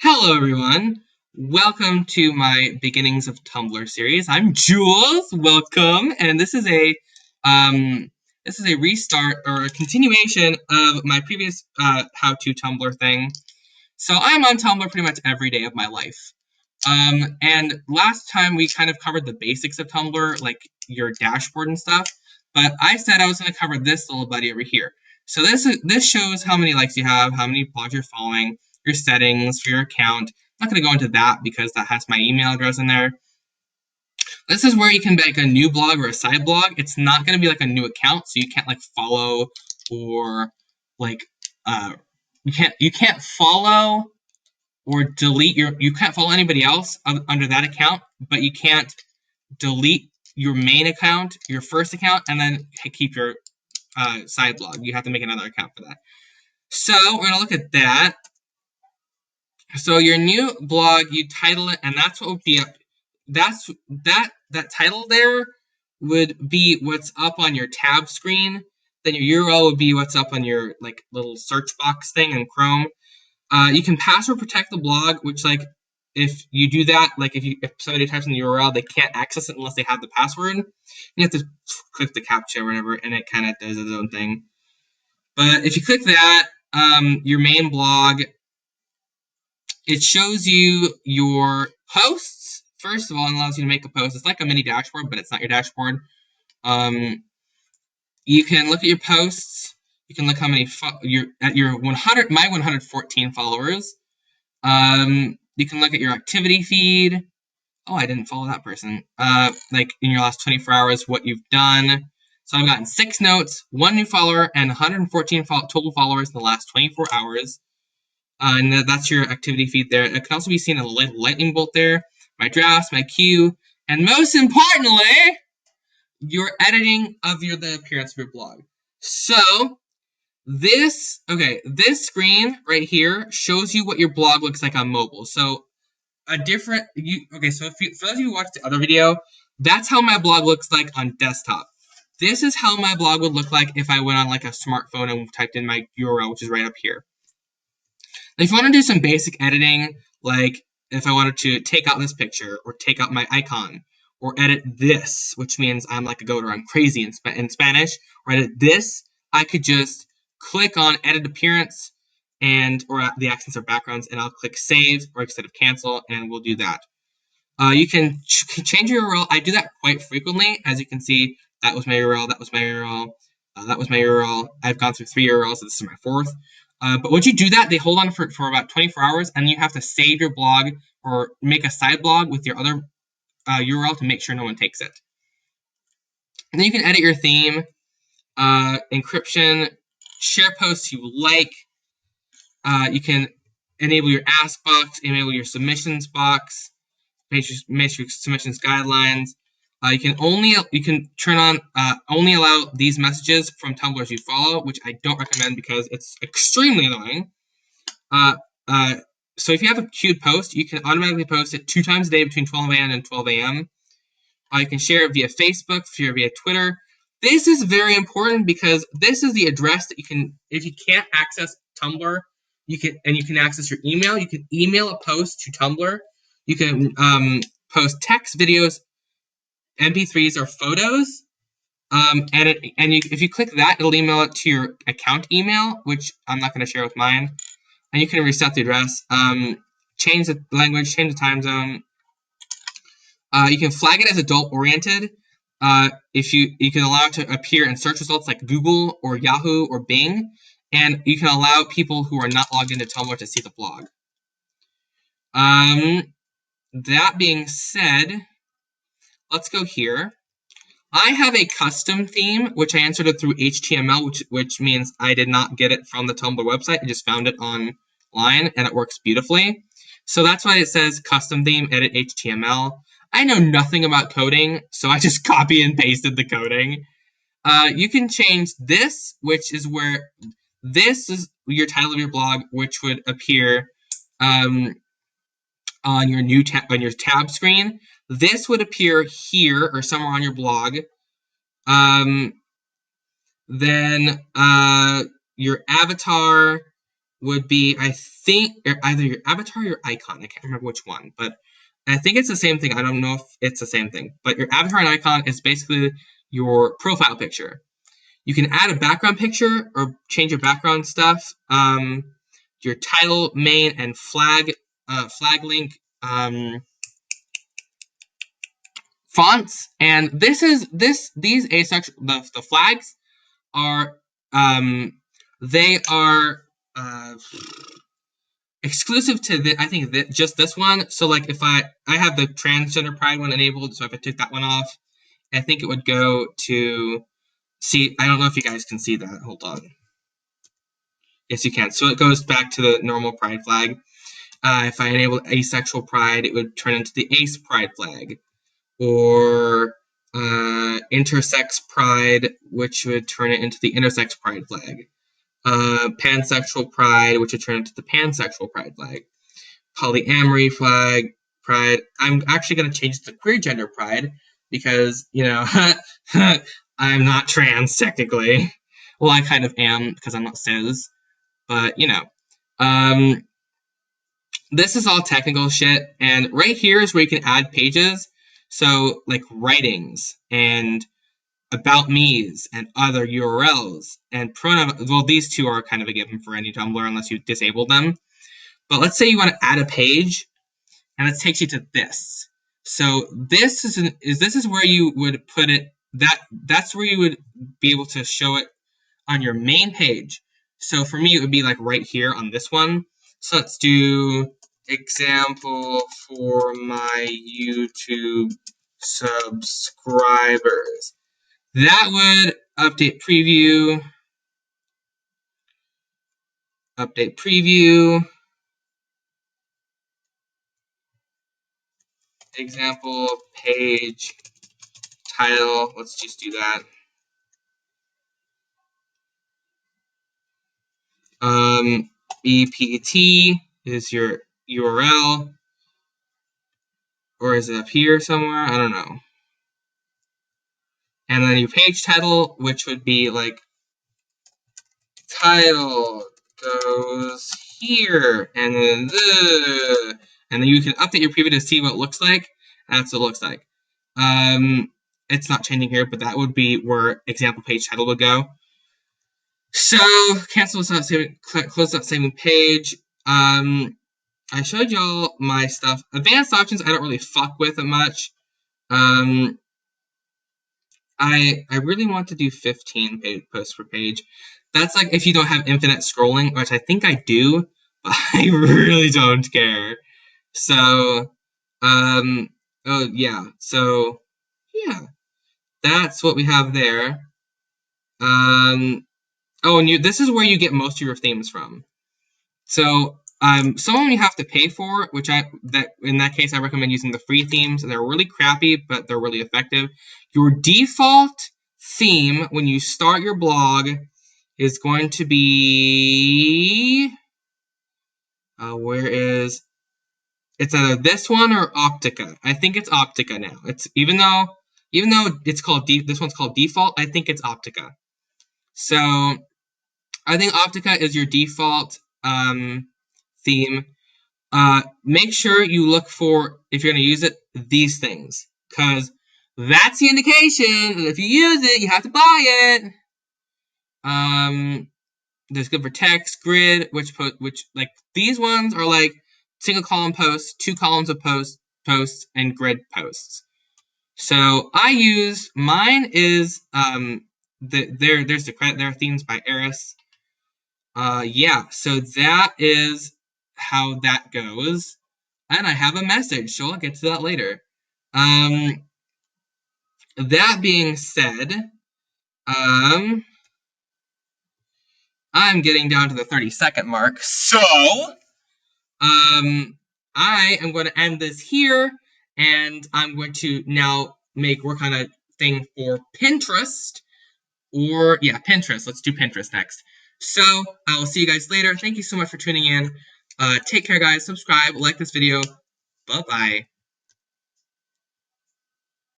Hello, everyone. Welcome to my Beginnings of Tumblr series. I'm Jules. Welcome, and um, this is a restart or a continuation of my previous how-to Tumblr thing. So I'm on Tumblr pretty much every day of my life. And last time we kind of covered the basics of Tumblr, like your dashboard and stuff. But I said I was going to cover this little buddy over here. So this shows how many likes you have, how many blogs you're following, your settings for your account. I'm not going to go into that because that has my email address in there. This is where you can make a new blog or a side blog. It's not going to be like a new account, so you can't like follow or like uh you can't follow or delete you can't follow anybody else under that account, but you can't delete your main account, your first account, and then keep your side blog. You have to make another account for that. So we're gonna look at that. So your new blog, you title it, and that's what would be up. That's that title there would be what's up on your tab screen. Then your URL would be what's up on your like little search box thing in Chrome. You can password protect the blog, which like if you do that, like if somebody types in the URL, they can't access it unless they have the password. You have to click the captcha or whatever, and it kind of does its own thing. But if you click that, your main blog, it shows you your posts. First of all, it allows you to make a post. It's like a mini dashboard, but it's not your dashboard. Um, you can look at your posts. You can look how many your 114 followers. You can look at your activity feed. Oh, I didn't follow that person. Like in your last 24 hours, what you've done. So I've gotten 6 notes, 1 new follower, and 114 total followers in the last 24 hours. And that's your activity feed there. It can also be seen in a lightning bolt there, my drafts, my queue, and most importantly, your editing of the appearance of your blog. So this screen right here shows you what your blog looks like on mobile. So so for those of you who watched the other video, that's how my blog looks like on desktop. This is how my blog would look like if I went on like a smartphone and typed in my URL, which is right up here. If you want to do some basic editing, like if I wanted to take out this picture or take out my icon or edit this, which means I'm like a goat or I'm crazy in Spanish, or edit this, I could just click on edit appearance or the accents or backgrounds, and I'll click save or instead of cancel, and we'll do that. You can change your URL. I do that quite frequently. As you can see, that was my URL, that was my URL, that was my URL. I've gone through 3 URLs, so this is my 4th. But once you do that, they hold on for about 24 hours, and you have to save your blog or make a side blog with your other URL to make sure no one takes it. And then you can edit your theme, encryption, share posts you like. You can enable your ask box, enable your submissions box, matrix submissions guidelines. You can turn on only allow these messages from Tumblrs you follow, which I don't recommend because it's extremely annoying. Uh, uh, so if you have a queued post, you can automatically post it 2 times a day between 12 a.m. and 12 a.m. You can share it via Facebook, share it via Twitter. This is very important because this is the address that you can, if you can't access Tumblr, you can access your email. You can email a post to Tumblr. You can post text, videos, MP3s, or photos. If you click that, it'll email it to your account email, which I'm not going to share with mine. And you can reset the address, change the language, change the time zone. You can flag it as adult oriented. If you can allow it to appear in search results like Google or Yahoo or Bing, and you can allow people who are not logged into Tumblr to see the blog. That being said, let's go here. I have a custom theme, which I answered it through HTML, which means I did not get it from the Tumblr website. I just found it online, and it works beautifully. So that's why it says custom theme, edit HTML. I know nothing about coding, so I just copy and pasted the coding. You can change this, which is where this is your title of your blog, which would appear on your tab screen. This would appear here or somewhere on your blog. Then your avatar would be, I think, either your avatar or your icon. I can't remember which one, but I think it's the same thing. I don't know if it's the same thing, but your avatar and icon is basically your profile picture. You can add a background picture or change your background stuff. Your title, main, and flag link fonts. And these asexual the flags are they are exclusive to I think just this one. So like if I have the transgender pride one enabled, so if I took that one off, I think it would go to see. I don't know if you guys can see that. Hold on. Yes, you can. So it goes back to the normal pride flag. If I enable asexual pride, it would turn into the ace pride flag, or intersex pride, which would turn it into the intersex pride flag. Pansexual pride, which would turn into the pansexual pride flag. Polyamory pride. I'm actually going to change it to queer gender pride because, I'm not trans technically. Well, I kind of am because I'm not cis, but, Um, this is all technical shit, and right here is where you can add pages. So, like writings and about me's and other URLs and pronoun. Well, these two are kind of a given for any Tumblr unless you disable them. But let's say you want to add a page, and it takes you to this. So this is where you would put it. That's where you would be able to show it on your main page. So for me, it would be like right here on this one. So let's do example for my YouTube subscribers. That would update preview, example page title. Let's just do that. EPT is your URL, or is it up here somewhere? I don't know. And then your page title, which would be like title goes here, and then you can update your preview to see what it looks like. That's what it looks like. It's not changing here, but that would be where example page title would go. So cancel without saving, close without saving page. I showed y'all my stuff. Advanced options I don't really fuck with it much. I really want to do 15 posts per page. That's like if you don't have infinite scrolling, which I think I do, but I really don't care. So, oh yeah. So, yeah, that's what we have there. Oh, and this is where you get most of your themes from. So, some of them you have to pay for, which in that case I recommend using the free themes. They're really crappy, but they're really effective. Your default theme when you start your blog is going to be it's either this one or Optica. I think it's Optica now. It's even though it's called this one's called default, I think it's Optica. So I think Optica is your default theme. Make sure you look for, if you're going to use it, these things, because that's the indication that if you use it, you have to buy it. There's good for text, grid, which like these ones are like single column posts, 2 columns of posts, and grid posts. So mine is there's the credit there, themes by Eris. Yeah, so that is how that goes. And I have a message, so I'll get to that later. That being said, I'm getting down to the 30-second mark, so I am going to end this here, and I'm going to now work on a thing for Pinterest. Pinterest. Let's do Pinterest next. So I will see you guys later. Thank you so much for tuning in. Take care, guys. Subscribe, like this video. Bye-bye.